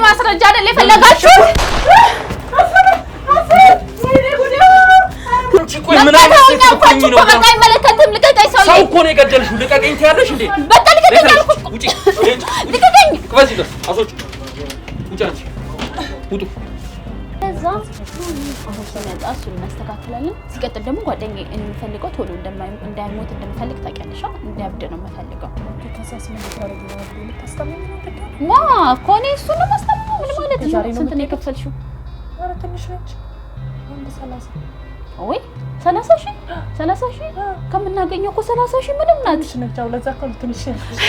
ማስረጃ አይደል የፈለጋችሁ? ቆይ ምን አይነት ተቆኝ ነው? በቃ አይመለከትም። ልቀቀኝ ሰውዬ። ሰው እኮ ነው የገደልሽው። ልቀቀኝ ትያለሽ እንዴ? በቃ ልቀቀኝ አልኩህ። ውጪ። ልቀቀኝ። ከዚህ ድረስ አስወጪ። ውጪ አንቺ። ውጡ። ከዛ አሁን ሲመጣ እሱን እናስተካክላለን። ሲቀጥል ደግሞ ጓደኛዬ እኔ የምፈልገው ቶሎ እንዳይሞት እንደምፈልግ ታውቂያለሽ። እንዲያብድ ነው የምፈልገው። ከሳስ ምን ታረግ ነው? ልታስተምረኝ ነው? ማ ኮኔ እሱን ነው ማስተምረው። ምን ማለት ነው? ስንት ነው የከፈልሽው? ኧረ ትንሽ ነች። አንድ 30 ወይ 30,000 ከምናገኘው እኮ 30,000 ምንም ናት። ትንሽ ነች። አው ለዛ እኮ ትንሽ ነች።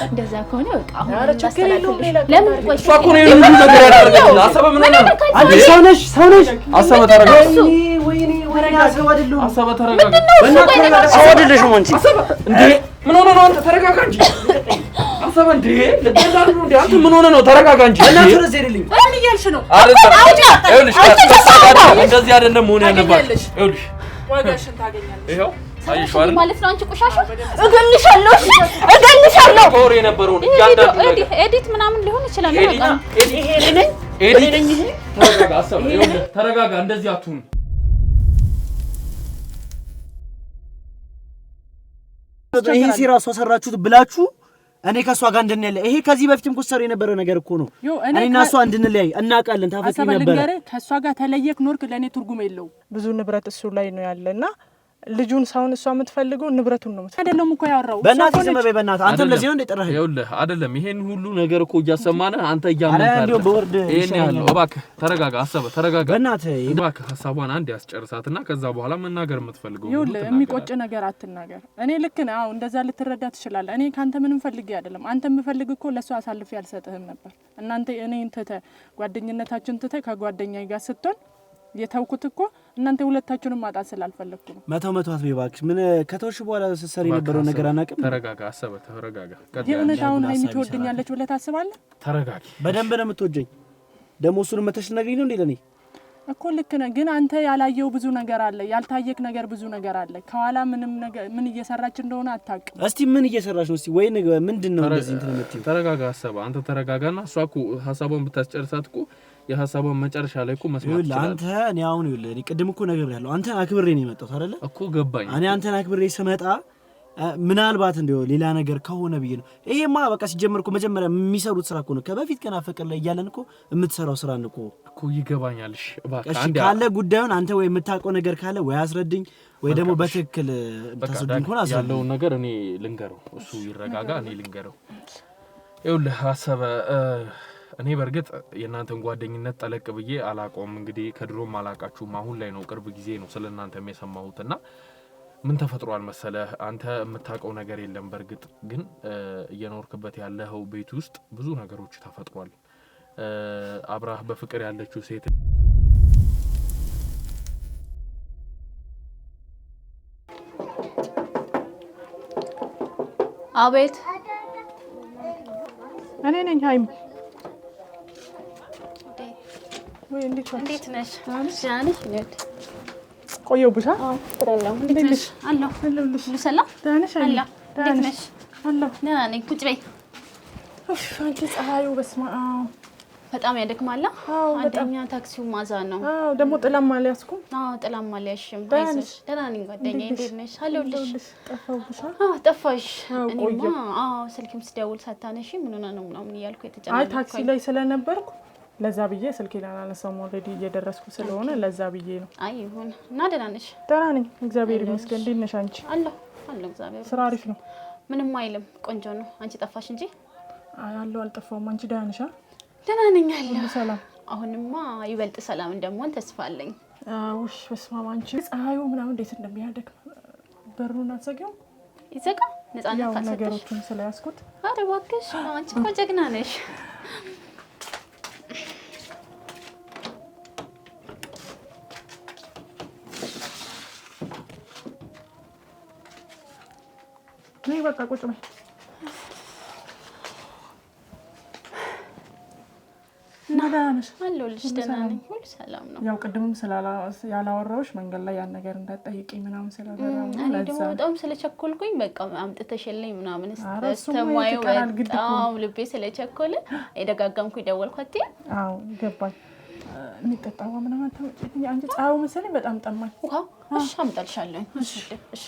እንደዛ ከሆነ በቃ አሁን ኧረ ችግር የለውም። ለምን ቆይ እሷ እኮ ነው ይሄን ሁሉ ነገር ያደረገችው። አሰበ ምን ነው? አንቺ ሰው ነሽ። አሰበ ተረጋጋ። ወይኔ አሰበ አይደለም። አሰበ ተረጋጋ። ሰው አይደለሽም አንቺ። አሰበ እንዴ ምን ሆነ ነው? አንተ ተረጋጋ እንጂ። አሰበ እንዴ ለደላሉ እንዴ አንተ ምን ሆነ ነው? ተረጋጋ እንጂ። እናንተ ረዘ አይደለም። ምን እያልሽ ነው? ይኸውልሽ እንደዚህ አይደለም መሆን ያለባት። ይኸውልሽ ዋጋሽን ታገኛለሽ። ይኸው አይሽው አይደል ማለት ነው። አንቺ ቆሻሻ እገልሻለሁ። ኮር የነበረው ያንዳንዱ ነገር ኤዲት ምናምን ሊሆን ይችላል። በቃ ኤዲት ተረጋጋ። አሰበ ይኸውልህ ተረጋጋ። እንደዚህ አትሁን። ይሄ ሲራሱ ሰራችሁት ብላችሁ እኔ ከሷ ጋር እንድንለያይ ይሄ ከዚህ በፊትም ኩሰሩ የነበረ ነገር እኮ ነው። እኔና እሷ እንድንለያይ እናውቃለን። ታፈቅሪ ነበር። ከሷ ጋር ተለየክ ኖርክ ለኔ ትርጉም የለው። ብዙ ንብረት እሱ ላይ ነው ያለና ልጁን ሳውን እሷ የምትፈልገው ንብረቱን ነው አይደለም እኮ ያወራው። በእናትህ ዝም በይ በእናትህ። አንተም ለዚህ ነው እንደጠራህ። ይኸውልህ አይደለም ይሄን ሁሉ ነገር እኮ እያሰማነህ አንተ እያመንካለህ። ይሄን ያለው እባክህ ተረጋጋ። አሰበ ተረጋጋ። በእናትህ እባክህ ሐሳቧን አንድ ያስጨርሳትና ከዛ በኋላ መናገር የምትፈልገው ይኸውልህ የሚቆጭ ነገር አትናገር። እኔ ልክ ነህ። አዎ እንደዛ ልትረዳ ትችላለህ። እኔ ካንተ ምንም ፈልጌ አይደለም። አንተ የምፈልግ እኮ ለሷ አሳልፌ አልሰጥህም ነበር። እናንተ እኔን ትተህ ጓደኝነታችን ትተህ ከጓደኛዬ ጋር ስትሆን የተውኩት እኮ እናንተ ሁለታችሁንም ማጣት ስላልፈለኩ ነው። መቶ ሀት ቢባክሽ ምን ከተውሽ በኋላ ሰሰሪ የነበረው ነገር አናውቅም። ተረጋጋ። አሰበ ተረጋጋ። የእውነት አሁን ሀይሚ ትወደኛለች ብለህ ታስባለህ? ተረጋጊ። በደንብ ነው የምትወደኝ። ደግሞ እሱንም መተሽ ነገኝ ነው እንዴ? ለኔ እኮ ልክ ነህ፣ ግን አንተ ያላየው ብዙ ነገር አለ፣ ያልታየክ ነገር ብዙ ነገር አለ። ከኋላ ምንም ነገር ምን እየሰራች እንደሆነ አታውቅም። እስቲ ምን እየሰራች ነው? እስቲ ወይ ምንድነው እንደዚህ እንትን የምትይው? ተረጋጋ። አሰበ አንተ ተረጋጋና እሷ እኮ ሐሳቧን ብታስጨርሳት እኮ የሐሳቧን መጨረሻ ላይ እኮ መስማት ይችላል። አንተ እኔ አሁን ይኸውልህ እኔ ቅድም እኮ ነግሬሃለሁ። አንተን አክብሬ ነው የመጣሁት አይደለ እኮ ገባኝ። እኔ አንተን አክብሬ ስመጣ ምናልባት እንደው ሌላ ነገር ከሆነ ብዬ ነው። ይሄማ በቃ ሲጀምር እኮ መጀመሪያ የሚሰሩት ስራ እኮ ነው። ከበፊት ገና ፍቅር ላይ እያለን እኮ የምትሰራው ስራ ነው እኮ ይገባኛል። እሺ እባክህ አንዴ ካለ ጉዳዩን አንተ ወይ የምታውቀው ነገር ካለ ወይ አስረድኝ ወይ ደግሞ በትክክል ታስረድኝ። ኮና ያለውን ነገር እኔ ልንገረው፣ እሱ ይረጋጋ፣ እኔ ልንገረው። ይኸውልህ አሰበ እኔ በርግጥ የእናንተን ጓደኝነት ጠለቅ ብዬ አላውቀውም። እንግዲህ ከድሮም አላውቃችሁም። አሁን ላይ ነው ቅርብ ጊዜ ነው ስለእናንተ የሰማሁትና ምን ተፈጥሯል መሰለህ፣ አንተ የምታውቀው ነገር የለም። በርግጥ ግን እየኖርክበት ያለው ቤት ውስጥ ብዙ ነገሮች ተፈጥሯል። አብራህ በፍቅር ያለችው ሴት አቤት እኔ ነኝ ሀይሚ። ወይ እንዴት ነሽ? ሻንሽ ቆየው ብቻ ጥራለሁ። እንዴት ነሽ? አለሁ ሰላም ዳንሽ አለ ዳንሽ አለሁ ደህና ነኝ። ቁጭ በይ። አንቺ ፀሐዩ በስመ አብ በጣም ያደክማል። አንደኛ ታክሲው ማዛ ነው። ደግሞ ጥላም አልያዝኩም። ጥላም አልያዝሽም። አይዞሽ ደህና ነኝ ጓደኛዬ። እንዴት ነሽ? አለሁልሽ። ጠፋሁብሽ። ጠፋሽ። እኔማ ስልክም ስደውል ሳታነሺ ምን ሆነ ነው ምናምን እያልኩ የተጨናነኩ። አይ ታክሲ ላይ ስለነበርኩ ለዛ ብዬ ስልኬን አላነሳም። ኦልሬዲ እየደረስኩ ስለሆነ ለዛ ብዬ ነው። አይ ይሁን እና ደህና ነሽ? ደህና ነኝ እግዚአብሔር ይመስገን። እንዴት ነሽ አንቺ? አለሁ እግዚአብሔር። ስራ አሪፍ ነው? ምንም አይልም ቆንጆ ነው። አንቺ ጠፋሽ እንጂ። አይ አለሁ አልጠፋሁም። አንቺ ደህና ነሽ? ደህና ነኝ አለሁ። ሰላም። አሁንማ ይበልጥ ሰላም እንደምሆን ተስፋ አለኝ። ውሽ በስመ አብ። አንቺ ፀሐዩ ምናምን እንዴት እንደሚያደክም በሩን አትዘጊውም? ይዘጋ ነፃነት ካልሰጠሽ ነገሮችን ስለያዝኩት። ኧረ እባክሽ አንቺ እኮ ጀግና ነሽ። ነይ በቃ ቁጭ በይ። ናዳነሽ አለሁልሽ ደህና ነኝ ሁሉ ሰላም ነው ያው ቅድምም ያላወራሁሽ መንገድ ላይ ያን ነገር እንዳትጠይቂኝ ምናምን ስለበራው እኔ ደግሞ በጣም ስለቸኮልኩኝ በቃ አምጥተሽልኝ ምናምን ስተማዩ በጣም ልቤ ስለቸኮለ የደጋጋምኩ ደወልኳት አዎ ገባኝ የሚጠጣው ምናምን ታውጪኝ አንቺ ጻው መሰለኝ በጣም ጠማኝ ውሃ እሺ አምጣልሻለሁ እሺ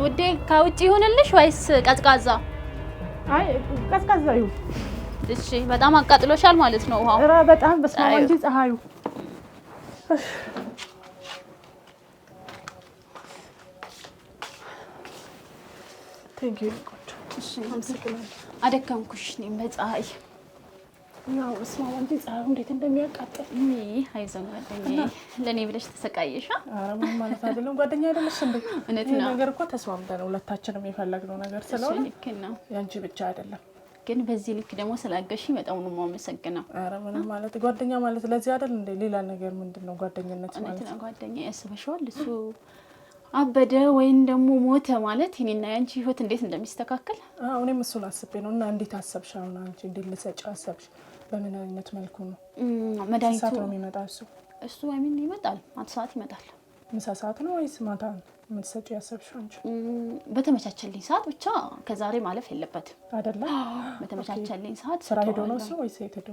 ውዴ ካውጪ ይሁንልሽ ወይስ ቀዝቃዛ? አይ ቀዝቃዛ ይሁን። እሺ በጣም አቃጥሎሻል ማለት ነው ውሃው? ኧረ በጣም በስማም እንጂ ፀሐዩ። ቴንክ ዩ እሺ አደከምኩሽ እኔም በፀሐይ ያው በስማም እንጂ ፀሐዩ እንዴት እንደሚያቃጥል አይዞን ጓደኛዬ ለኔ ብለሽ ተሰቃየሽ ኧረ ምን ማለት አይደለም ጓደኛ አይደለሽ እንዴ እውነት ነው ነገር እኮ ተስማምተን ሁለታችንም የፈለግነው ነገር ስለሆነ ልክ ነው ያንቺ ብቻ አይደለም ግን በዚህ ልክ ደግሞ ስላገሽኝ በጣም ነው የማመሰግነው ኧረ ምንም ማለት ጓደኛ ማለት ለዚህ አይደል እንዴ ሌላ ነገር ምንድነው ጓደኝነት ማለት ነው ጓደኛ ያስበሽዋል እሱ አበደ ወይን ደግሞ ሞተ ማለት እኔና ያንቺ ህይወት እንዴት እንደሚስተካከል እኔም እሱን አስቤ ነው እና እንዴት አሰብሻው እና አንቺ እንዴት ልሰጪ አሰብሽ በምን አይነት መልኩ ነው መድኃኒቱ ሰዓት ነው የሚመጣው እሱ ወይምን ይመጣል ማታ ሰዓት ይመጣል ምሳ ሰዓት ነው ወይስ ማታ ምን ሰጪ ያሰብሽው አንቺ በተመቻቸልኝ ሰዓት ብቻ ከዛሬ ማለፍ የለበትም አይደለ በተመቻቸልኝ ሰዓት ስራ ሄዶ ነው እሱ ወይስ የት ሄዶ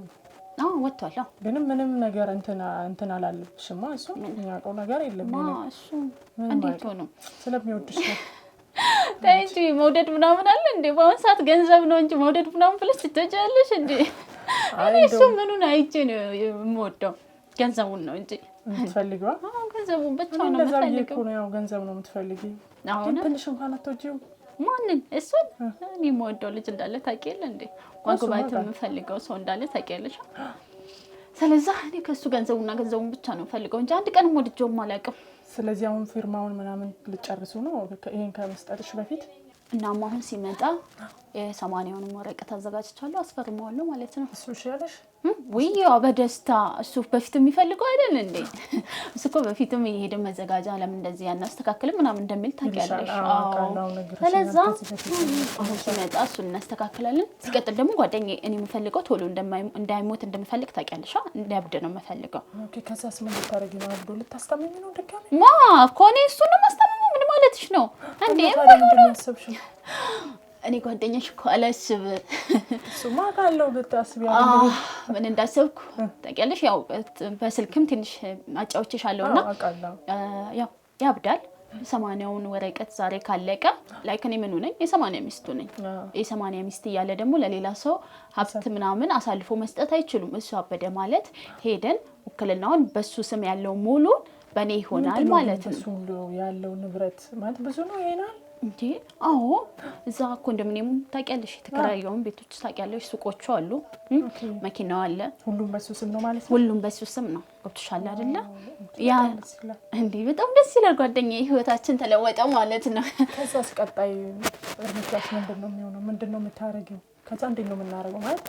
ወጥቷል ግን ምንም ነገር እንትን አላለብሽማ እሱ የሚያውቀው ነገር የለም እሱ እንዴት ሆኖ ስለሚወድሽ ነው ታንቺ መውደድ ምናምን አለ እንዴ በአሁን ሰዓት ገንዘብ ነው እንጂ መውደድ ምናምን ብለሽ ትተጃለሽ እንዴ እሱ ምኑን አይቼ ነው የምወደው ገንዘቡን ነው እንጂ የምትፈልጊው ገንዘቡን ብቻ ነው የምፈልገው ነው ያው ገንዘብ ነው የምትፈልጊው ግን ትንሽ እንኳን አትወጂው ማንን እሱን እኔ የምወደው ልጅ እንዳለ ታውቂያለሽ እንዴ ጓጉባት የምፈልገው ሰው እንዳለ ታውቂያለሽ ስለዚህ እኔ ከሱ ገንዘቡን ብቻ ነው ፈልገው እንጂ አንድ ቀን ወድጄውም አላውቅም ስለዚህ አሁን ፊርማውን ምናምን ልጨርሱ ነው ይሄን ከመስጠትሽ በፊት እና አሁን ሲመጣ የ80ውን ወረቀት አዘጋጅቻለሁ አስፈርመዋለሁ ማለት ነው እሱ ይሻለሽ ወይዬ በደስታ እሱ በፊትም የሚፈልገው አይደል እንዴ እሱ እኮ በፊትም ይሄድ መዘጋጃ ለምን እንደዚህ ያናስተካክል ምናምን እንደሚል ታውቂያለሽ ስለዚህ አሁን ሲመጣ እሱን እናስተካክላለን ሲቀጥል ደግሞ ጓደኛዬ እኔ የምፈልገው ቶሎ እንዳይሞት እንደምፈልግ ታውቂያለሽ እንዲያብድ ነው የምፈልገው ኦኬ ከዛስ ምን ልታረጊ ነው አብዶ ልታስተምኝ ነው ድጋሚ ኮኔ እሱን ነው ማስተምመው ምን ማለትሽ ነው እንዴ እኔ ጓደኛሽ እኮ አላስብ እሱማ ካለው ልታስብ ያለው ምን እንዳሰብኩ ታውቂያለሽ ያው በስልክም ትንሽ አጫውቼሻለሁና ያው ያብዳል 80ውን ወረቀት ዛሬ ካለቀ ላይክ እኔ ምኑ ነኝ የ80 ሚስቱ ነኝ የ80 ሚስት እያለ ደግሞ ለሌላ ሰው ሀብት ምናምን አሳልፎ መስጠት አይችሉም እሱ አበደ ማለት ሄደን ውክልናውን በሱ ስም ያለው ሙሉ በኔ ይሆናል ማለት ነው እሱ ያለው ንብረት ማለት ብዙ ነው ይሄናል እንዴ አዎ እዛ ኮንዶሚኒየም ታውቂያለሽ ተከራየውን ቤቶች ታውቂያለሽ ሱቆቹ አሉ መኪናው አለ ሁሉም በሱ ስም ነው ማለት ነው ሁሉም በሱ ስም ነው ገብቶሻል አይደለ ያ እንዴ በጣም ደስ ይላል ጓደኛዬ ህይወታችን ተለወጠ ማለት ነው ከዛስ ቀጣይ እርምጃሽ ምንድነው የምታረጊው ከዛ እንዴት ነው የምናረገው ማለት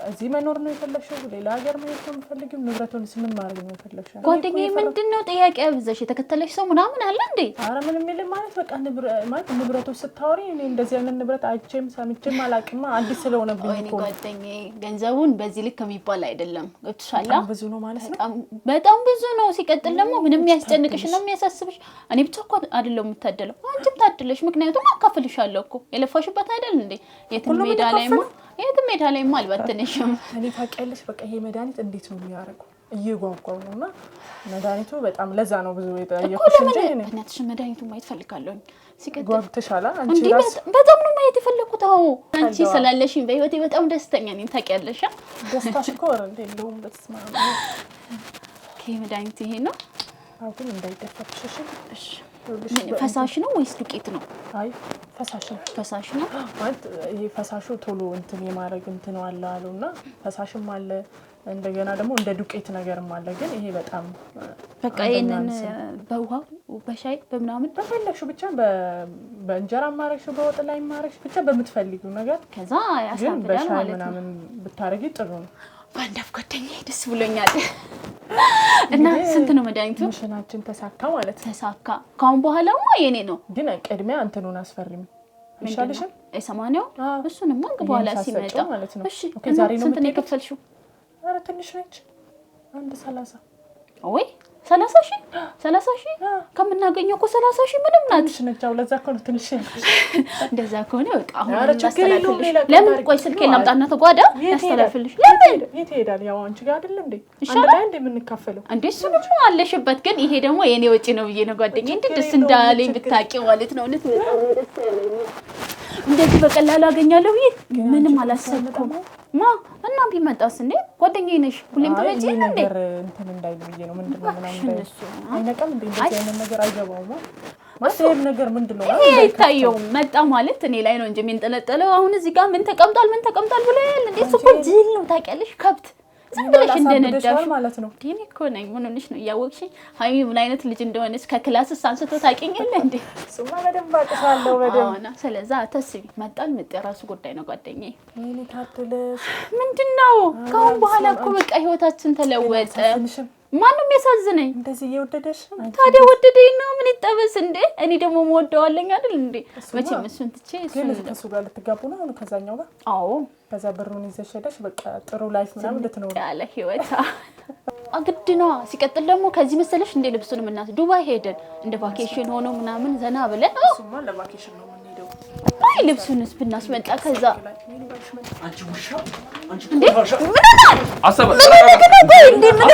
እዚህ መኖር ነው የፈለግሽው ሌላ ሀገር መሄድ ነው የምትፈልጊው ንብረቱን ምን ማድረግ ነው የፈለግሽው ጓደኛዬ ምንድነው ጥያቄ አብዛሽ የተከተለሽ ሰው ምናምን አለ እንዴ አረ ምን የሚል ማለት በቃ ንብረቱ ስታወሪ እኔ እንደዚህ አይነት ንብረት አይቼም ሰምቼም አላውቅም አዲስ ስለሆነብኝ እኮ ጓደኛዬ ገንዘቡን በዚህ ልክ የሚባል አይደለም ገብቶሻል ብዙ ነው ማለት ነው በጣም ብዙ ነው ሲቀጥል ደግሞ ምንም ያስጨንቅሽ ነው የሚያሳስብሽ እኔ ብቻ እኮ አይደለም የምታደለው አንቺም ታድለሽ ምክንያቱም አካፍልሻለሁ እኮ የለፋሽበት አይደል እንዴ የትም ሜዳ ላይ አልበትንሽም እኔ ታውቂያለሽ በቃ ይሄ መድኃኒት እንዴት ነው የሚያደርገው እየጓጓው ነውና መድኃኒቱ በጣም ለዛ ነው ብዙ የጠየቁሽ እንጂ እኔ እናትሽ መድኃኒቱ ማየት ፈልጋለሁ ሲቀጥል ጓጉተሻላ አንቺ ራስ በጣም ነው ማየት የፈለኩት አንቺ ስላለሽኝ በህይወቴ በጣም ደስተኛ ነኝ ታውቂያለሽ ደስታሽ እኮ እንደውም በስማ መድኃኒት ይሄ ነው አሁን እንዳይደፈርሽ እሺ ፈሳሽ ነው ወይስ ዱቄት ነው አይ ፈሳሽ ነው ማለት ይሄ ፈሳሹ ቶሎ እንትን የማረግ እንትን አለ አሉና ፈሳሽም አለ እንደገና ደግሞ እንደ ዱቄት ነገርም አለ ግን ይሄ በጣም በቃ ይሄንን በውሃ በሻይ በምናምን በፈለግሽው ብቻ በእንጀራ ማረግሽ በወጥ ላይ ማረግሽ ብቻ በምትፈልጊው ነገር ከዛ ያሳብዳል ማለት ነው ምናምን ብታረጊ ጥሩ ነው ባንዳፍ ጓደኛዬ ደስ ብሎኛል እና ስንት ነው መድኃኒቱ ምሽናችን ተሳካ ማለት ተሳካ ካሁን በኋላማ የኔ ነው ግን ቅድሚያ አንተኑን አስፈሪም ይሻልሽም የሰማንያው እሱንማ በኋላ ሲመጣ እሺ ዛሬ ነው ስንት ነው የከፈልሽው ኧረ ትንሽ ነች 130 ወይ 30,000 ከምናገኘው እኮ 30,000 ምንም ናት ትንሽ ነች አው ለዛ እኮ ነው ትንሽ እንደዛ ከሆነ በቃ አሁን እናስተላልፍልሽ ለምን ቆይ ስልኬን ላምጣና ተጓዳ ያስተላልፍልሽ ለምን የት ሄዳል ያው አንቺ ጋር አይደል እንዴ አንድ ላይ እንደ የምንካፈለው እንዴ እሱ ነው አለሽበት ግን ይሄ ደግሞ የኔ ወጪ ነው ብዬ ነው ጓደኛዬ እንዴ ደስ እንዳለኝ ብታቂ ማለት ነው እውነት እንደዚህ በቀላሉ አገኛለሁ ይሄ ምንም አላሰብኩም ማ እና ቢመጣስ እንዴ ጓደኛዬ ነሽ ሁሌም ተመጪ እንዴ ነገር እንትን እንዳይል ብዬ ነው ምንድነው ምናምን አይነቀም እንዴ እንደዚህ አይነት ነገር አይገባውም ማሰብ ነገር ምንድነው ይሄ ይታየው መጣ ማለት እኔ ላይ ነው እንጂ የሚንጠለጠለው አሁን እዚህ ጋር ምን ተቀምጧል ብለል እንዴ እሱ እኮ ጅል ነው ታውቂያለሽ ከብት ዝም ብለሽ እንደነዳሽ ማለት ነው ዲኒ እኮ ነኝ ምን ሆነሽ ነው ያወቅሽኝ ሃይሚ ምን አይነት ልጅ እንደሆነች ከክላስስ አንስቶ ታውቂኛለ እንዴ ሱማ በደንብ አጥፋለሁ በደንብ ስለዛ ተስቢ መጣል ራሱ ጉዳይ ነው ጓደኛዬ እኔ ታጥለሽ ምንድነው ካሁን በኋላ እኮ በቃ ህይወታችን ተለወጠ ማንንም ያሳዝነኝ እንደዚህ እየወደደሽ ታዲያ ወደደኝ ነው ምን ይጠበስ እንዴ እኔ ደግሞ ወደዋለኝ አይደል እንዴ መቼም እሱን ትቼ እሱ ጋር ልትጋቡ ነው አሁን ከዛኛው ጋር አዎ ከዛ ብሩን ይዘሽ ሄደሽ በቃ ጥሩ ላይፍ ምናምን ልትኖር ያለ ህይወት አግድ ነው ሲቀጥል ደግሞ ከዚህ መሰለሽ እንደ ልብሱን ምናስ ዱባይ ሄደን እንደ ቫኬሽን ሆኖ ምናምን ዘና ብለን እሱማ ለቫኬሽን ነው የምንሄደው አይ ልብሱንስ ብናስመጣ ከዛ አንቺ ውሻ እንዴ ምን አሰበ እንዴ ምን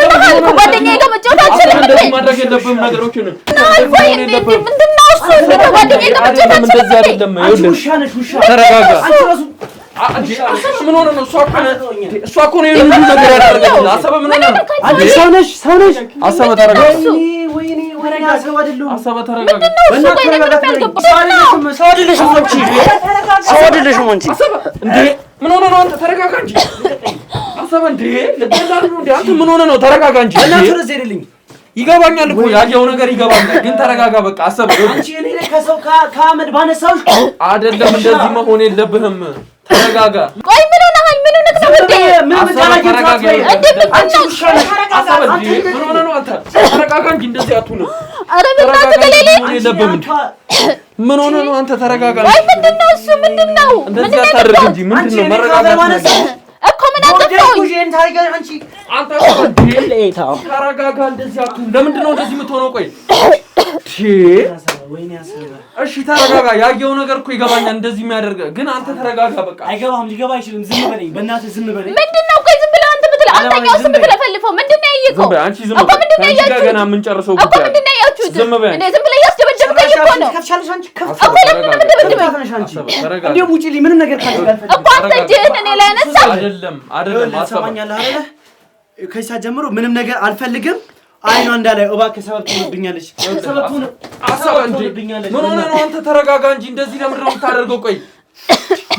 ጓደኛዬ ጋር መጫወት አልችልም እንደዚህ ማድረግ የለብህም ነገሮችን ምንድነው እሱ ጓደኛዬ ጋር መጫወት አልችልም እንደዚህ አይደለም ይኸውልህ ውሻ ነሽ ውሻ ተረጋጋ አንቺ ራሱ ምን ሆነ ነው እሷ እኮ ነው የሁሉ ነገር ያደረገችው አሰበ ምን ሆነ አንቺ ሰው ነሽ አሰበ ተረጋጋ ወይኔ አሰበ አይደለም አሰበ ተረጋጋ በእናትህ ተረጋጋ ሰው አይደለሽም አንቺ አሰበ እንዴ ምን ሆነ ነው አንተ ተረጋጋ እንጂ አሰበ እንዴ ለደላሉ እንዴ አንተ ምን ሆነ ነው ተረጋጋ እንጂ በእናትህ ረዝ አይደለም ይገባኛል እኮ ያየው ነገር ይገባኛል ግን ተረጋጋ በቃ አሰበ አንቺ እኔ ከሰው ከአመድ ባነሳውሽ አይደለም እንደዚህ መሆን የለብህም ተረጋጋ ቆይ ምን ሆነሃል ምን ሆነህ ነው እንዴ ምን ተረጋጋ አንቺ ውሻ አሰበ እንዴ ምን ሆነ ነው አንተ ተረጋጋ እንጂ እንደዚህ አትሁን አረ በእናትህ ከሌለ ምን ሆነ ነው አንተ ተረጋጋ ቆይ ምንድነው እሱ ምንድነው እንደዚህ አታድርግ እንጂ ምንድነው መረጋጋት እኮ ምን አጠፋው አንተ ተረጋጋ እንደዚህ አትሁን ለምንድን ነው እንደዚህ የምትሆነው ቆይ እሺ ተረጋጋ ያየው ነገር እኮ ይገባኛል እንደዚህ የሚያደርግ ግን አንተ ተረጋጋ በቃ አይገባም ሊገባ አይችልም ዝም በለኝ በእናትህ ዝም በለኝ ምንድነው ቆይ ዝም ብለህ አንተ ብትል አንተኛው ዝም ብለህ ፈልፈው ምንድነው ያየኸው ዝም በይ አንቺ ዝም በይ አንቺ ጋር ገና ምን ጨርሰው እኮ ምንድነው ያያችሁት ዝም በይ እኔ ዝም ብለህ ያስደበደብከኝ እኮ ነው ከፍቻለሽ አንቺ እኮ ለምን እንደምትደበድበኝ እንደው ውጪ ልኝ ምንም ነገር ካልፈልግ እኮ አንተ እጅህን እኔ ላይ አነሳ አይደለም አሰማኛለህ አይደለ ከይሳ ጀምሮ ምንም ነገር አልፈልግም አይኗ እንዳላይ እባክህ ሰበብ ትሆንብኛለች ሰበብ ትሆንብኛለች ምን ሆነ ነው አንተ ተረጋጋ እንጂ እንደዚህ ለምን ነው የምታደርገው ቆይ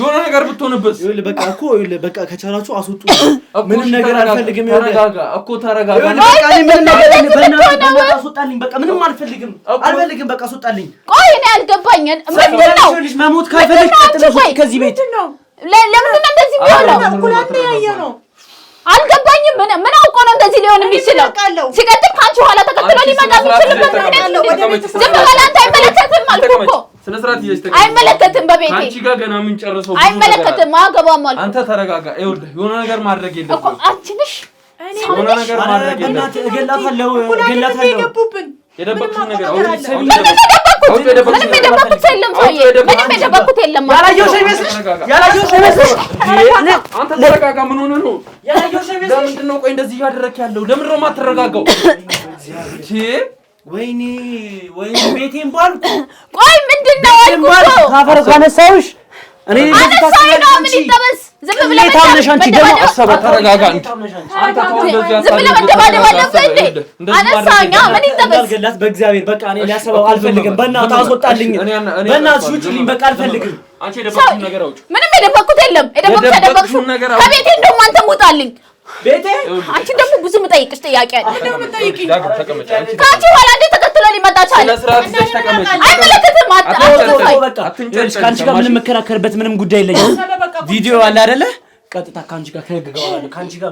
የሆነ ነገር ብትሆንብስ ይኸውልህ በቃ እኮ ይኸውልህ በቃ ከቻላችሁ አስወጡ ምንም ነገር አልፈልግም ተረጋጋ እኮ ተረጋጋ በቃ እኔ ምንም ነገር በእናትህ አስወጣልኝ በቃ ምንም አልፈልግም በቃ አስወጣልኝ ቆይ እኔ አልገባኝም ምንድነው መሞት ካልፈልግ ቀጥለሽ ከዚህ ቤት ለምንድነው እንደዚህ የሚሆነው ኩላንተ ያየ ነው አልገባኝም ምን አውቆ ነው እንደዚህ ሊሆን የሚችለው ሲቀጥል ካንቺ ኋላ ተከትሎ ሊመጣ የሚችልበት ምክንያት ዝም ብለህ አንተ አይመለከትም አልኩህ እኮ ስነ ስርዓት ይስተካከል አይመለከትም በቤቴ አንቺ ጋር ገና ምን ጨርሰው አይመለከትም አገባም አልኩህ አንተ ተረጋጋ ይኸውልህ የሆነ ነገር ማድረግ የለብህም እኮ አንቺ ነሽ የሆነ ነገር ማድረግ የለብህም እገላታለሁ የደበቅሽው ነገር አውጪ ምንም የደበኩት የለም ሰውዬ ምንም የደበኩት የለም ያላየሁሽ አይመስልሽ አንተ ተረጋጋ ምን ሆነ ነው ለምንድን ነው ቆይ እንደዚህ እያደረክ ያለው ለምንድን ነው የማትረጋጋው ወይኔ ቤቴን ባልኩ ቆይ ምንድን ነው አልኩህ ካፈር ካነሳውሽ እኔ አነሳኝ ነው ምን ይጠበስ ዝም ብለህ ታምነሽ አንቺ ደግሞ አሰበ ተረጋጋ አንተ ተው እንደዚህ ዝም ብለህ መደባደብ አለብህ እንዴ አነሳኝ ምን ይጠበስ ገላት በእግዚአብሔር በቃ እኔ ሊያሰበው አልፈልግም በእናትህ አስወጣልኝ በእናትህ ውጪልኝ በቃ አልፈልግም አንቺ የደበቅሽው ነገር አውጪ ምንም የደበቅኩት የለም የደበቅሽው ነገር ከቤቴ እንደውም አንተም ውጣልኝ ቤቴ አንቺ ደግሞ ብዙ የምጠይቅሽ ጥያቄ አለ። ምንድነው የምትጠይቂኝ? ከአንቺ በኋላ እንዴት ተከትሎ ሊመጣ ቻለ? አይመለከትም። ከአንቺ ጋር ምንም መከራከርበት ምንም ጉዳይ የለኝም። ቪዲዮ አለ አይደለ? ቀጥታ ከአንቺ ጋር ከገጋዋለሁ። ከአንቺ ጋር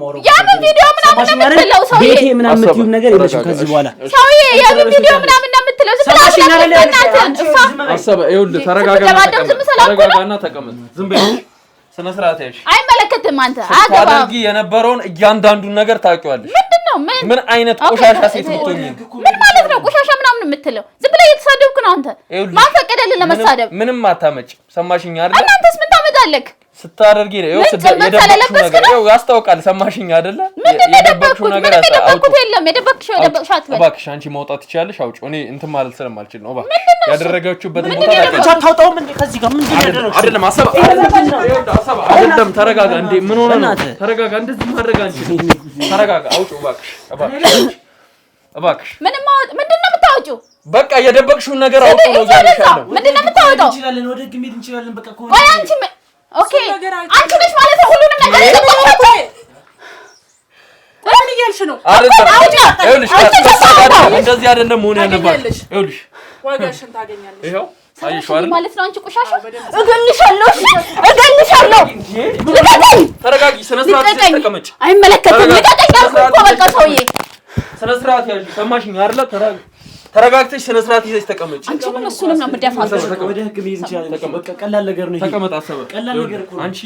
ማውራት ያምን ቪዲዮ ምናምን የምትለው ሰውዬ ቤቴ ምናምን የምትይው ነገር የለሽም ከዚህ በኋላ ሰውዬ ያምን ቪዲዮ ምናምን የምትለው አሰበ ይኸውልህ ተረጋጋና ተቀመጥ ዝም በይ ስነ ስርዓት ያዥ አይመለከትም አንተ አታደርጊ የነበረውን እያንዳንዱን ነገር ታውቂዋለሽ ምንድነው ምን አይነት ቆሻሻ ሴት ልትሆኚ ምን ማለት ነው ቆሻሻ ምናምን የምትለው ዝም ብለህ እየተሳደብክ ነው አንተ ማን ፈቀደልህ ለመሳደብ ምንም አታመጭ ሰማሽኝ አይደል እናንተስ ምን ታመጣለህ ስታደርጊ ነው የደበቅሽው ነገር ያስታውቃል ሰማሽኝ አይደለ የደበቅሽው ነገር ያስታውቃል የለም የደበቅሻት እባክሽ አንቺ መውጣት ትችያለሽ አውጪ እኔ እንትን ማለት ስለማልችል ነው እባክሽ ያደረጋችሁበት ቦታ ታውቃለሽ ታውጣውም እንዴ ከዚህ ጋር ምን ያደረግሽ አይደለም አሰብ አይደለም ተረጋጋ እንዴ ምን ሆነ ነው ተረጋጋ እንደዚህ ማድረግ አንቺ ተረጋጋ አውጪው እባክሽ ምንድነው የምታወጪው በቃ የደበቅሽው ነገር አውጪው ነው ያልሻለሁ ምንድነው የምታወጣው እንችላለን ወደ ግሜት እንችላለን በቃ ቆይ አንቺ ኦኬ አንቺ ነሽ ማለት ነው ሁሉንም ነገር የደበቅሽው ምን እያልሽ ነው ይኸውልሽ እንደዚህ አይደለም መሆን ያለባሽ ይኸውልሽ ዋጋሽን ታገኛለሽ ይኸው አይሽ አይደል ማለት ነው አንቺ ቆሻሻ እገልሻለሁ ተረጋጊ ስነ ስርዓት ተቀመጭ አይመለከትም ልቀቀኝ እኮ በቃ ሰውዬ ስነ ስርዓት ያዥ ሰማሽኝ አይደል ተረጋግተሽ ስነ ስርዓት ይዘሽ ተቀመጭ አንቺ ምን እሱንም ነው የምትደፋው ወደ ህግ መሄድ እንችላለን በቃ ቀላል ነገር ነው ተቀመጥ አሰበ ቀላል ነገር እኮ አንቺ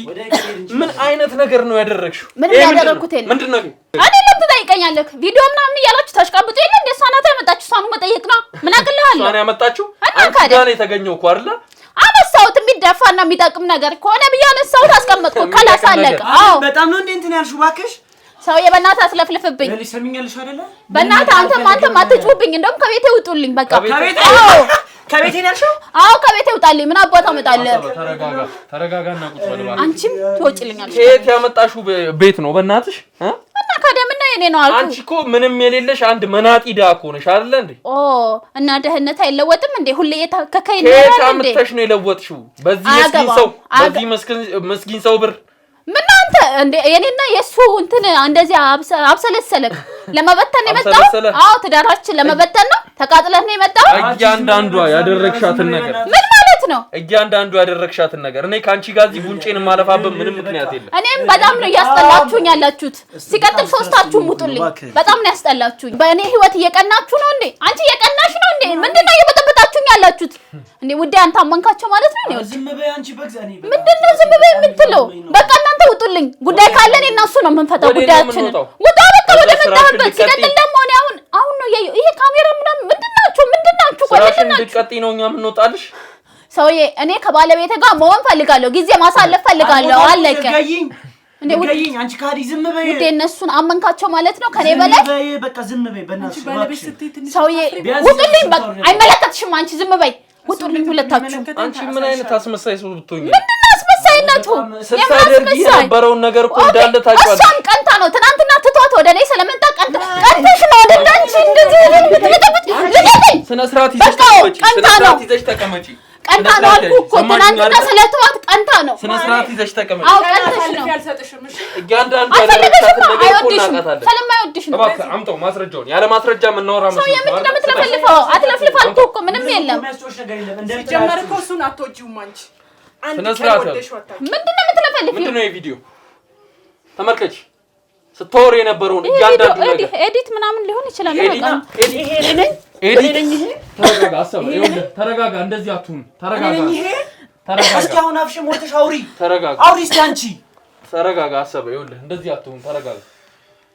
ምን አይነት ነገር ነው ያደረግሽው ምን ያደረኩት የለም ምንድነው አይደለም ትጠይቀኛለህ ቪዲዮ ምናምን እያላችሁ ታሽቃብጡ የለ እንደ እሷናት ያመጣችሁ እሷኑ መጠየቅ ነው ምን አቅልሃለሁ እሷን ያመጣችሁ አንቺ ጋር ነው የተገኘው እኮ አይደል አነሳውት የሚደፋና የሚጠቅም ነገር ከሆነ ብያነሳውት አስቀመጥኩ ካላሳለቀ አዎ በጣም ነው እንዴ እንትን ያልሽው ባክሽ ሰውዬ በእናትህ አትለፍልፍብኝ ለሊ ሰሚኛልሽ አይደለ በእናትህ አንተም አትጩብኝ እንደውም ከቤቴ ውጡልኝ በቃ ከቤቴ ያልሽው አዎ ከቤቴ ውጣልኝ ምን አባታ መጣለህ ተረጋጋና ቁጭ በል ባክህ አንቺም ትወጪልኛለሽ ከየት ያመጣሽው ቤት ነው በእናትሽ እና ካደምና የኔ ነው አልኩ አንቺ እኮ ምንም የሌለሽ አንድ መናጢ ዳኮ ነሽ አይደለ እንዴ እና ደህነት አይለወጥም እንዴ ሁሌ የተከከይ ነው እንዴ ታምጥተሽ ነው የለወጥሽው በዚህ መስኪን ሰው ብር ምን አንተ እንደ የኔና የሱ እንትን እንደዚህ አብሰለሰለክ ለመበተን የመጣው አዎ ትዳራችን ለመበተን ነው ተቃጥለህ ነው የመጣው እያንዳንዷ ያደረግሻትን ነገር ምን ማለት ነው እያንዳንዷ ያደረግሻትን ነገር እኔ ካንቺ ጋር እዚህ ጉንጬን ማለፋበት ምንም ምክንያት የለም እኔም በጣም ነው ያስጠላችሁኝ ያላችሁት ሲቀጥል ሶስታችሁም ውጡልኝ በጣም ነው ያስጠላችሁኝ በእኔ ህይወት እየቀናችሁ ነው እንዴ አንቺ እየቀናሽ ነው እንዴ ምንድነው እየበጠበጣችሁኝ ያላችሁት እንዴ ውዴ አንተ አመንካቸው ማለት ነው ነው ዝም በይ አንቺ በግዛኔ ምንድነው ዝም በይ የምትለው በቃ እናንተ ውጡልኝ ጉዳይ ካለን እና እሱ ነው የምንፈታው ጉዳያችን ውጣ በቃ ወደ መጣበት ሲቀጥል ደግሞ እኔ አሁን ነው ያየው ይሄ ካሜራ ምናምን ምንድናችሁ ቆይ ምንድናችሁ እንድትቀጥይ ነው እኛ የምንወጣልሽ ሰውዬ እኔ ከባለቤቴ ጋር መሆን ፈልጋለሁ ጊዜ ማሳለፍ ፈልጋለሁ አለቀ እንዴ ወዴኝ አንቺ ካዲ ዝም በይ ወዴ እነሱን አመንካቸው ማለት ነው ከኔ በላይ በቃ ዝም በይ በእናትሽ ሰውዬ ውጡልኝ በቃ አይመለከትሽም አንቺ ዝም በይ ውጡልኝ ሁለታችሁ አንቺ ምን አይነት አስመሳይ ሰው ብትሆኚ ምንድነው አስመሳይነቱ የማስመሳይ የነበረውን ነገር እኮ እንዳለ ታውቂዋለሽ እሷም ቀንታ ነው ትናንትና ትቷት ወደ እኔ ስለመጣ ቀንተሽ ነው ወደ አንቺ እንደዚህ ልቀጥኝ ስነ ስርዓት ይዘሽ ተቀመጪ ቀንታ ነው አልኩ እኮ ትናንትና ስለተዋት ቀንታ ነው ስነ ስርዓት ይዘሽ ተቀመጪ አው ቀንተሽ ነው ያልሰጥሽም እሺ እያንዳንዱ ያደረግሻት ነገር እኮ እናውቃታለን ስለማይወድሽ ነው እባክህ አምጣው ማስረጃውን ያለ ማስረጃ የምናወራ መስሎኝ ነው ሰው የምን ተለፈልፈው አትለፍልፍ አልኩ እኮ ምንም የለም ሲጀመር እኮ እሱን አትወጂውም አንቺ አንድ ከወደሽ ወጣ ምንድነው የምትለፈልፊው ምንድነው የቪዲዮ ተመልከች ስትወር የነበረውን እያንዳንዱ ነገር ኤዲት ምናምን ሊሆን ይችላል ነው ኤዲት ተረጋጋ አሰብ ይኸውልህ ተረጋጋ እንደዚህ አትሁን ተረጋጋ እስኪ አሁን አፍሽ ሞተሽ አውሪ ተረጋጋ አውሪ እስኪ አንቺ ተረጋጋ አሰብ ይኸውልህ እንደዚህ አትሁን ተረጋጋ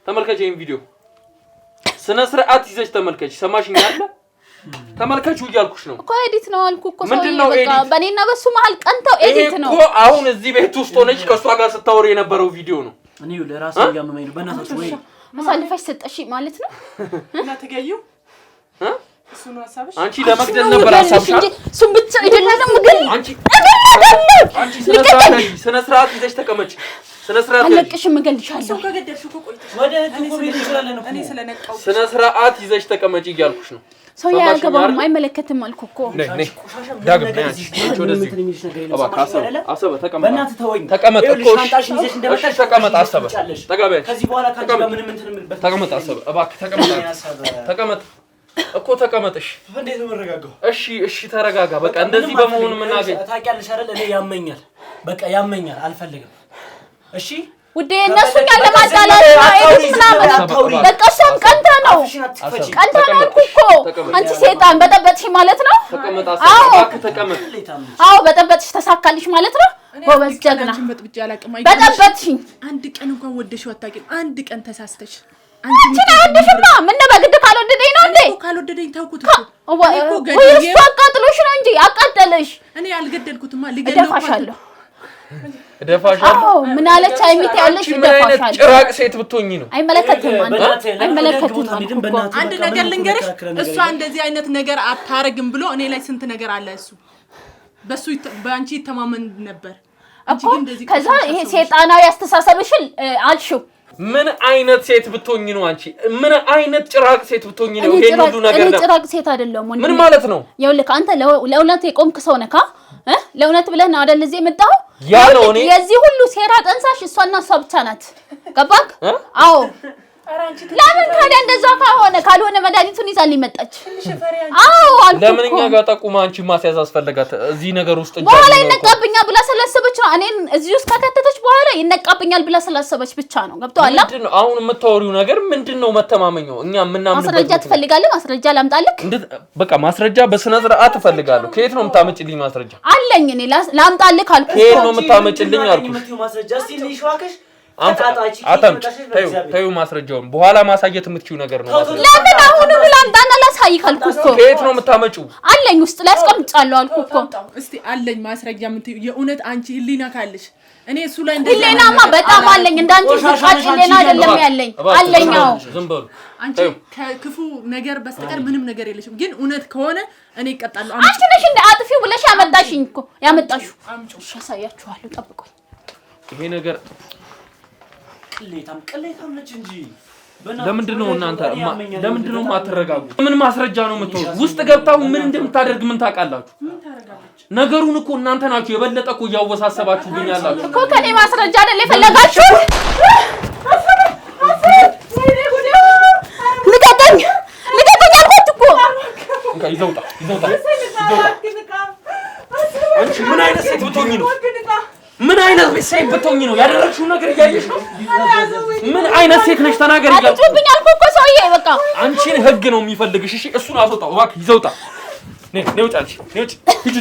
ተመልከች ይሄን ቪዲዮ ስነ ስርዓት ይዘሽ ተመልከች ሰማሽኝ አይደል ተመልከቹ እያልኩሽ ነው እኮ ኤዲት ነው አልኩ እኮ ሰው በቃ በእኔና በሱ መሀል ቀንተው ኤዲት ነው እኮ አሁን እዚህ ቤት ውስጥ ሆነች ከሷ ጋር ስታወሪ የነበረው ቪዲዮ ነው እኔ ለራሴ ያመመኝ ነው በእናትሽ ወይ መሳልፈሽ ሰጠሽ ማለት ነው እና ተገዩ እሱ ነው ሐሳብሽ አንቺ ለመግደል ነበር ሐሳብሽ እሱም ብቻ አይደለም ግን አንቺ ስነ ስርዓት ይዘሽ ተቀመጪ ስነ ስርዓት አለቅሽም እገልሻለሁ። ሰው ከገደልሽ እኮ ቆይተሽ ወደ እኮ ቤት ይችላል ነው እኔ ስለነቃው ስነ ስርዓት ይዘሽ ተቀመጪ እያልኩሽ ነው። ሰው ያገባም አይመለከትም አልኩ እኮ። ነይ ዳግም ነይ አንቺ ወደዚህ እባክህ አሰበ ተቀመጥ። በእናትህ ተወኝ። ተቀመጥ እኮ ሻንጣሽን ይዘሽ እንደመጣሽ ተቀመጥ አሰበ ተቀበል። ከዚህ በኋላ ካንቺ ጋር ምንም እንትን የምልበት ተቀመጥ አሰበ እባክህ ተቀመጥ እኮ ተቀመጥሽ። እንዴት ነው የምረጋጋው? እሺ ተረጋጋ። በቃ እንደዚህ በመሆኑ ምን አገኝ ታውቂያለሽ አይደል? እኔ ያመኛል፣ በቃ ያመኛል፣ አልፈልግም። እሺ ውዴ እነሱ ጋር ለማጣላት ነው ምናምን። በቃ እሷም ቀንታ ነው እኮ አንቺ ሰይጣን በጠበጥሽ ማለት ነው። አዎ በጠበጥሽ ተሳካልሽ ማለት ነው። ጎበዝ ጀግና በጠበጥሽኝ። አንድ ቀን እንኳን ወደሽው አታውቂም። አንድ ቀን ተሳስተሽ አንቺ አይወደሽማ። ምን ነው በግድ ካልወደደኝ ነው እንዴ? ካልወደደኝ ተውኩት እኮ ወይስ አቃጥሎሽ ነው እንጂ አቃጠለሽ። እኔ አልገደልኩትማ። ልገደልኳለሁ እደፋሻለሁ። ምን አለች አይሚት ያለሽ እደፋሻለሁ። ጭራቅ ሴት ብትሆኚ ነው። አይመለከትም። አንድ ነገር ልንገርሽ፣ እሷ እንደዚህ አይነት ነገር አታረግም ብሎ እኔ ላይ ስንት ነገር አለ። እሱ በአንቺ ይተማመን ነበር እኮ። ከዛ ይሄ ሰይጣናዊ አስተሳሰብሽን አልሽው። ምን አይነት ሴት ብትሆኚ ነው አንቺ? ምን አይነት ጭራቅ ሴት ብትሆኚ ነው ይሄን ሁሉ ነገር ነው? እኔ ጭራቅ ሴት አይደለም። ምን ማለት ነው? ይኸውልህ አንተ ለእውነት የቆምክ ሰው ነህ። ለእውነት ብለህ ነው አይደል እዚህ የመጣው? ያ ነው እኔ የዚህ ሁሉ ሴራ ጠንሳሽ እሷና እሷ ብቻ ናት። ገባክ? አዎ። ለምን ታዲያ እንደዛ ካልሆነ መድኃኒቱን ይዛል ሊመጣች? አዎ አልኩ። ለምን እኛ ጋር ጠቁማ አንቺ ማስያዝ አስፈልጋት? እዚህ ነገር ውስጥ እንጂ በኋላ ይነቃብኛል ብላ ስላሰበች ነው። እኔን እዚህ ውስጥ ከከተተች በኋላ ይነቃብኛል ብላ ስላሰበች ብቻ ነው። ገብቶሃል? ምንድነው አሁን የምታወሪው ነገር? ምንድነው መተማመኛው? እኛ ምናምን ማስረጃ ትፈልጋለህ? ማስረጃ ላምጣልክ? በቃ ማስረጃ በስነ ስርዓት እፈልጋለሁ። ከየት ነው የምታመጭልኝ ማስረጃ? አለኝ እኔ ላምጣልክ አልኩ። ከየት ነው የምታመጭልኝ አልኩሽ? ማስረጃ እስቲ ልሽዋከሽ ተይው ማስረጃውን በኋላ ማሳየት የምትችይው ነገር ነው። ለምን አሁን ላምጣና ላሳይክ አልኩ እኮ። ከየት ነው የምታመጪው? አለኝ ውስጥ ላይ አስቀምጫለሁ አልኩ እኮ። እስቲ አለኝ ማስረጃ የምትይው የእውነት አንቺ ህሊና ካለሽ እኔ እሱ ላይ ህሊናማ በጣም አለኝ። እንዳንቺ ፍቃድ ህሊና አይደለም ያለኝ። አለኝ። አዎ ዝም በሉ አንቺ ከክፉ ነገር በስተቀር ምንም ነገር የለሽም። ግን እውነት ከሆነ እኔ እቀጣለሁ። አንቺ ነሽ እንደ አጥፊው ብለሽ ያመጣሽኝ እኮ ያመጣሽው። እሺ አሳያችኋለሁ፣ ጠብቁኝ። ይሄ ነገር ቅሌታም ነች እንጂ ለምንድን ነው እናንተ ለምንድን ነው የማትረጋጉ? ምን ማስረጃ ነው የምትወው? ውስጥ ገብታው ምን እንደምታደርግ ምን ታውቃላችሁ? ነገሩን እኮ እናንተ ናችሁ የበለጠ እኮ እያወሳሰባችሁብኝ ያላችሁ እኮ። ከኔ ማስረጃ አይደል የፈለጋችሁ? ልቀቀኝ አልኳት እኮ። ይዘውጣ አንቺ ምን አይነት ሴት ብትሆኚ ነው? ምን አይነት ሴት ብትሆኚ ነው? ያደረግሽው ነገር እያየሽ ነው። ምን አይነት ሴት ነሽ? ተናገሪ። አትጩብኝ አልኩ እኮ ሰውዬ። በቃ አንቺን ህግ ነው የሚፈልግሽ። እሺ እሱን አስወጣው እባክህ። ይዘውጣ ነይ ውጭ አልሽ። ነይ ውጭ ሂጂ